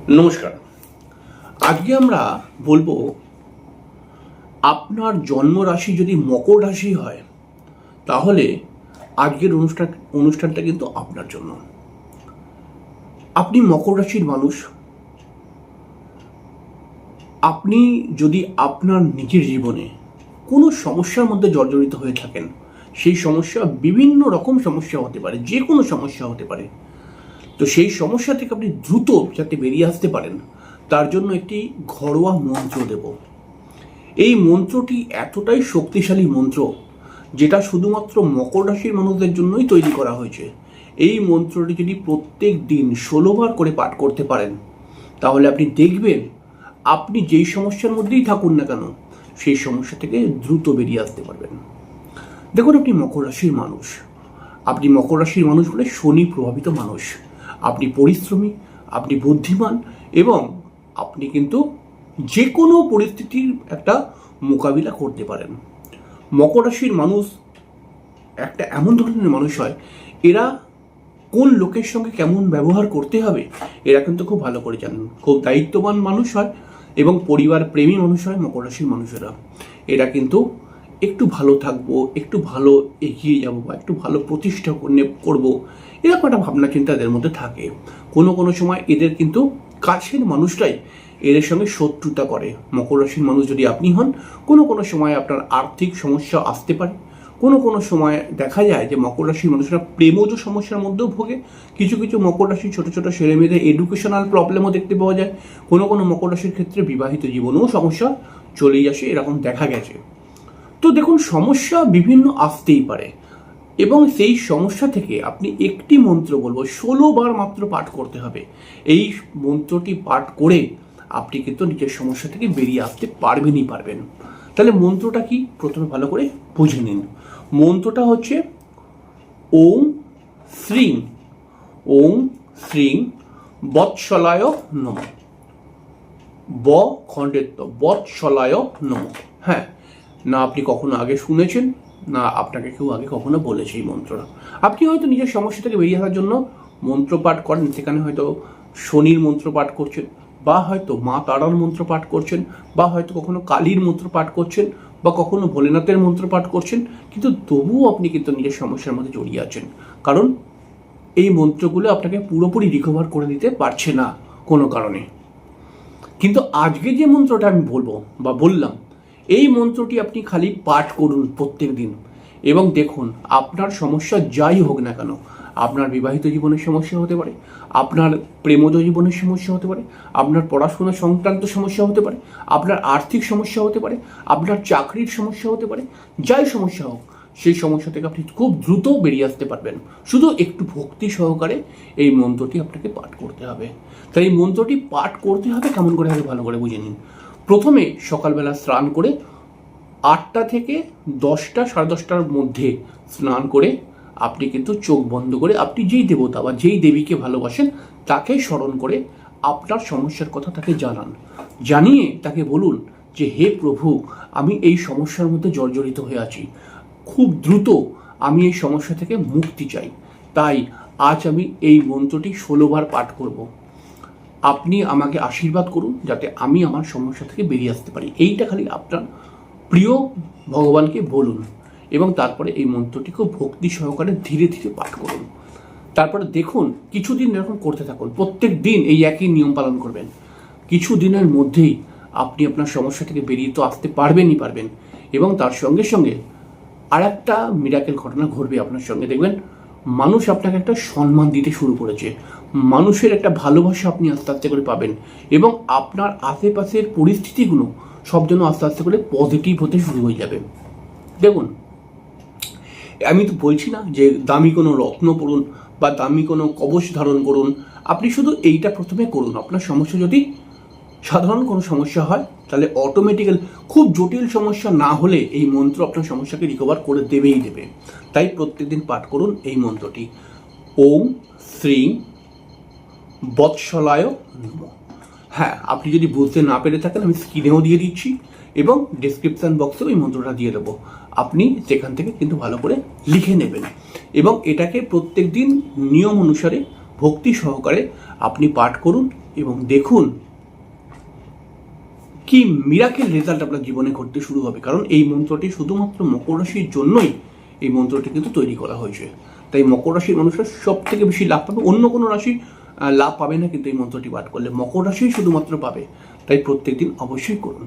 নমস্কার। আজকে আমরা বলবো আপনার জন্ম রাশি যদি মকর রাশি হয় তাহলে আজকের অনুষ্ঠানটা কিন্তু আপনার জন্য। আপনি মকর রাশির মানুষ। আপনি যদি আপনার নিজের জীবনে কোনো সমস্যার মধ্যে জর্জরিত হয়ে থাকেন, সেই সমস্যা বিভিন্ন রকম সমস্যা হতে পারে, যে কোনো সমস্যা হতে পারে, তো সেই সমস্যা থেকে আপনি দ্রুত যাতে বেরিয়ে আসতে পারেন তার জন্য একটি ঘরোয়া মন্ত্র দেব। এই মন্ত্রটি এতটাই শক্তিশালী মন্ত্র যেটা শুধুমাত্র মকর রাশির মানুষদের জন্যই তৈরি করা হয়েছে। এই মন্ত্রটি যদি প্রত্যেক দিন 16 বার করে পাঠ করতে পারেন তাহলে আপনি দেখবেন আপনি যেই সমস্যার মধ্যেই থাকুন না কেন সেই সমস্যা থেকে দ্রুত বেরিয়ে আসতে পারবেন। দেখুন, আপনি মকর রাশির মানুষ। আপনি মকর রাশির মানুষ বলে শনি প্রভাবিত মানুষ। আপনি পরিশ্রমী, আপনি বুদ্ধিমান এবং আপনি কিন্তু যে কোনো পরিস্থিতির একটা মোকাবিলা করতে পারেন। মকর রাশির মানুষ একটা এমন ধরনের মানুষ হয়, এরা কোন লোকের সঙ্গে কেমন ব্যবহার করতে হবে এরা কিন্তু খুব ভালো করে জানেন। খুব দায়িত্ববান মানুষ হয় এবং পরিবার প্রেমী মানুষ হয় মকর রাশির মানুষেরা। এরা কিন্তু একটু ভালো থাকবো, একটু ভালো এগিয়ে যাবো বা একটু ভালো প্রতিষ্ঠা করবো, এরকম একটা ভাবনা চিন্তা এদের মধ্যে থাকে। কোনো কোনো সময় এদের কিন্তু কাছের মানুষরাই এদের সঙ্গে শত্রুতা করে। মকর রাশির মানুষ যদি আপনি হন, কোনো কোনো সময় আপনার আর্থিক সমস্যা আসতে পারে। কোনো কোনো সময় দেখা যায় যে মকর রাশির মানুষরা প্রেমজ সমস্যার মধ্যেও ভোগে। কিছু কিছু মকর রাশির ছোটো ছোটো ছেলে মেয়েদের এডুকেশনাল প্রবলেমও দেখতে পাওয়া যায়। কোনো কোনো মকর রাশির ক্ষেত্রে বিবাহিত জীবনেও সমস্যা চলেই আসে, এরকম দেখা গেছে। তো দেখুন, সমস্যা বিভিন্ন আসতেই পারে এবং সেই সমস্যা থেকে আপনি একটি মন্ত্র বলবো 16 বার মাত্র পাঠ করতে হবে। এই মন্ত্রটি পাঠ করে আপনি কিন্তু নিজের সমস্যা থেকে বেরিয়ে আসতে পারবেন। তাহলে মন্ত্রটা কি প্রথমে ভালো করে বুঝে নিন। মন্ত্রটা হচ্ছে ওং শ্রীং ওং শ্রীং বৎসলায় নমঃ। ব খণ্ডেত্ব বৎসলায় নমঃ। হ্যাঁ, না আপনি কখনো আগে শুনেছেন, না আপনাকে কেউ আগে কখনো বলেছে এই মন্ত্রটা। আপনি হয়তো নিজের সমস্যা থেকে বেরিয়ে আসার জন্য মন্ত্র পাঠ করেন, সেখানে হয়তো শনির মন্ত্র পাঠ করছেন, বা হয়তো মা তারার মন্ত্র পাঠ করছেন, বা হয়তো কখনো কালীর মন্ত্র পাঠ করছেন, বা কখনো ভোলেনাথের মন্ত্র পাঠ করছেন, কিন্তু তবুও আপনি কিন্তু নিজের সমস্যার মধ্যে জড়িয়ে আছেন, কারণ এই মন্ত্রগুলো আপনাকে পুরোপুরি রিকভার করে দিতে পারছে না কোনো কারণে। কিন্তু আজকে যে মন্ত্রটা আমি বলবো বা বললাম, এই মন্ত্রটি আপনি খালি পাঠ করুন প্রত্যেক দিন এবং দেখুন আপনার সমস্যা যাই হোক না কেন, আপনার বিবাহিত জীবনের সমস্যা হতে পারে, আপনার প্রেমজ জীবনের সমস্যা হতে পারে, আপনার পড়াশোনা সংক্রান্ত সমস্যা হতে পারে, আপনার আর্থিক সমস্যা হতে পারে, আপনার চাকরির সমস্যা হতে পারে, যাই সমস্যা হোক সেই সমস্যা থেকে আপনি খুব দ্রুত বেরিয়ে আসতে পারবেন। শুধু একটু ভক্তি সহকারে এই মন্ত্রটি আপনাকে পাঠ করতে হবে। তাই এই মন্ত্রটি পাঠ করতে হবে কেমন করে হবে ভালো করে বুঝে নিন। প্রথমে সকালবেলা স্নান করে 8টা থেকে 10টা, 10:30টার মধ্যে স্নান করে আপনি কিন্তু চোখ বন্ধ করে আপনি যেই দেবতা বা যেই দেবীকে ভালোবাসেন তাকে স্মরণ করে আপনার সমস্যার কথা তাকে জানান। জানিয়ে তাকে বলুন যে হে প্রভু, আমি এই সমস্যার মধ্যে জর্জরিত হয়ে আছি, খুব দ্রুত আমি এই সমস্যা থেকে মুক্তি চাই, তাই আজ আমি এই মন্ত্রটি 16 বার পাঠ করব। আপনি আমাকে আশীর্বাদ করুন যাতে আমি আমার সমস্যা থেকে বেরিয়ে আসতে পারি। এইটা খালি আপনার প্রিয় ভগবানকে বলুন এবং তারপরে এই মন্ত্রটি খুব ভক্তি সহকারে ধীরে ধীরে পাঠ করুন। তারপরে দেখুন কিছুদিন এরকম করতে থাকুন, প্রত্যেক দিন এই একই নিয়ম পালন করবেন। কিছু দিনের মধ্যেই আপনি আপনার সমস্যা থেকে বেরিয়ে তো আসতে পারবেনই এবং তার সঙ্গে সঙ্গে আর একটা মিরাকেল ঘটনা ঘটবে আপনার সঙ্গে। দেখবেন মানুষ আপনাকে একটা সম্মান দিতে শুরু করেছে, মানুষের একটা ভালোবাসা আপনি আস্তে আস্তে করে পাবেন এবং আপনার আশেপাশের পরিস্থিতিগুলো সব যেন আস্তে আস্তে করে পজিটিভ হতে শুরু হয়ে যাবে। দেখুন, আমি তো বলছি না যে দামি কোনো রত্ন পরুন বা দামি কোনো কবচ ধারণ করুন, আপনি শুধু এইটা প্রথমে করুন। আপনার সমস্যা যদি সাধারণ কোনো সমস্যা হয় তাহলে অটোমেটিক্যাল, খুব জটিল সমস্যা না হলে এই মন্ত্র আপনার সমস্যাকে রিকভার করে দেবে। তাই প্রত্যেকদিন পাঠ করুন এই মন্ত্রটি, ওং শ্রীং বৎসলায় নমঃ। হ্যাঁ, আপনি যদি বুঝতে না পেরে থাকেন আমি স্ক্রিনেও দিয়ে দিচ্ছি এবং ডিসক্রিপশান বক্সেও এই মন্ত্রটা দিয়ে দেবো, আপনি সেখান থেকে কিন্তু ভালো করে লিখে নেবেন এবং এটাকে প্রত্যেক দিন নিয়ম অনুসারে ভক্তি সহকারে আপনি পাঠ করুন এবং দেখুন কি মিরাকেল রেজাল্ট আপনার জীবনে ঘটতে শুরু হবে। কারণ এই মন্ত্রটি শুধুমাত্র মকর রাশির জন্যই এই মন্ত্রটি কিন্তু তৈরি করা হয়েছে। তাই মকর রাশির মানুষরা সব থেকে বেশি লাভ পাবে, অন্য কোনো রাশি লাভ পাবে না কিন্তু এই মন্ত্রটি পাঠ করলে মকর রাশিই শুধুমাত্র পাবে। তাই প্রত্যেকদিন অবশ্যই করুন।